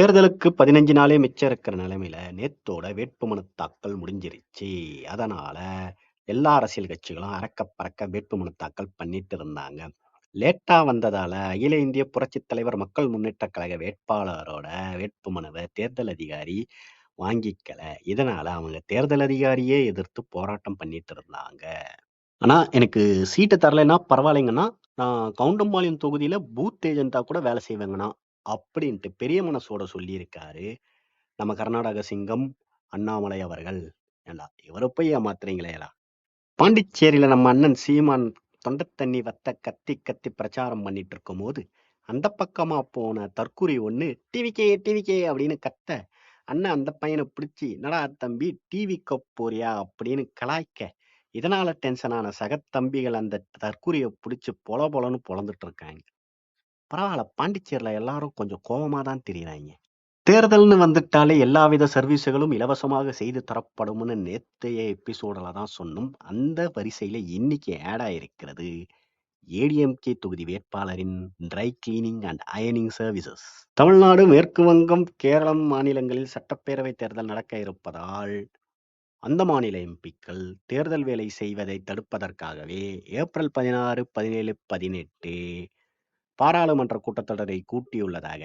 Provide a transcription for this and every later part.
தேர்தலுக்கு 15 நாளே மிச்சம் இருக்கிற நிலைமையில, நேத்தோட வேட்புமனு தாக்கல் முடிஞ்சிருச்சு. அதனால எல்லா அரசியல் கட்சிகளும் அரக்க பறக்க வேட்புமனு தாக்கல் பண்ணிட்டு இருந்தாங்க. லேட்டா வந்ததால அகில இந்திய புரட்சித் தலைவர் மக்கள் முன்னேற்றக் கழக வேட்பாளரோட வேட்புமனுவை தேர்தல் அதிகாரி வாங்கிக்கல. இதனால அவங்க தேர்தல் அதிகாரியே எதிர்த்து போராட்டம் பண்ணிட்டு இருந்தாங்க. ஆனா எனக்கு சீட்டு தரலைன்னா பரவாயில்லைங்கண்ணா, நான் கவுண்டம்பாளையம் தொகுதியில பூத் ஏஜென்ட்டா கூட வேலை செய்வேங்கண்ணா அப்படின்ட்டு பெரிய மனசோட சொல்லியிருக்காரு நம்ம கர்நாடக சிங்கம் அண்ணாமலை அவர்கள். ஏண்டா இவரை போய் ஏமாத்துறீங்களேடா. பாண்டிச்சேரியில நம்ம அண்ணன் சீமான் தொண்டை தண்ணி வத்த கத்தி கத்தி பிரச்சாரம் பண்ணிட்டு இருக்கும் போது அந்த பக்கமா போன தற்குறி ஒண்ணு டிவிக்கே டிவிக்கே அப்படின்னு கத்த, அண்ணன் அந்த பையனை பிடிச்சி நடா தம்பி டிவி போறியா அப்படின்னு கலாய்க்க, இதனால டென்ஷனான சகத்தம்பிகள் அந்த தற்குறியை பிடிச்சு பொல பொலன்னு பொழந்துட்டு இருக்காங்க. பரவாயில்ல, பாண்டிச்சேரியில எல்லாரும் கொஞ்சம் கோவமா தான் தெரியுறாங்க. தேர்தல்னு வந்துட்டாலே எல்லாவித சர்வீஸுகளும் இலவசமாக செய்து தரப்படும்னு நேத்தைய எபிசோடில் தான் சொன்னோம். அந்த வரிசையில இன்னைக்கு ஆட் ஆயிருக்கிறது ஏடிஎம்கே தொகுதி வேட்பாளரின் ட்ரை கிளீனிங் அண்ட் அயனிங் சர்வீசஸ். தமிழ்நாடு, மேற்கு வங்கம், கேரளம் மாநிலங்களில் சட்டப்பேரவை தேர்தல் நடக்க இருப்பதால் அந்த மாநில எம்பிக்கள் தேர்தல் வேலை செய்வதை தடுப்பதற்காகவே ஏப்ரல் 16, 17, 18 பாராளுமன்ற கூட்டத்தொடரை கூட்டியுள்ளதாக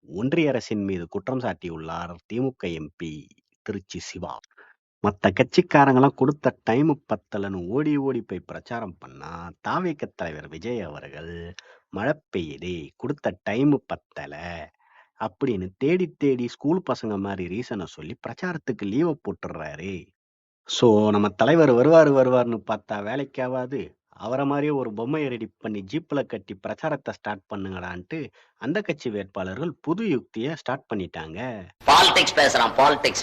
ஒன்றிய அரசின் மீது குற்றம் சாட்டியுள்ளார் திமுக எம்பி திருச்சி சிவா. மற்ற கட்சிக்காரங்களாம் கொடுத்த டைம் பத்தலன்னு ஓடி ஓடி போய் பிரச்சாரம் பண்ணா, தாவேக தலைவர் விஜய் அவர்கள் மழை பெய்யுது கொடுத்த டைம் பத்தல அப்படின்னு தேடி தேடி ஸ்கூல் பசங்க மாதிரி ரீசனை சொல்லி பிரச்சாரத்துக்கு லீவை போட்டுடுறாரு. ஸோ நம்ம தலைவர் வருவாருன்னு பார்த்தா வேலைக்காவாது, அவரை மாதிரியே ஒரு பொம்மையை ரெடி பண்ணி ஜீப்ல கட்டி பிரச்சாரத்தை ஸ்டார்ட் பண்ணுங்கடான்ட்டு அந்த கட்சி வேட்பாளர்கள் புது யுக்தியை ஸ்டார்ட் பண்ணிட்டாங்க. பாலிடிக்ஸ் பேசுறான், பாலிடிக்ஸ்.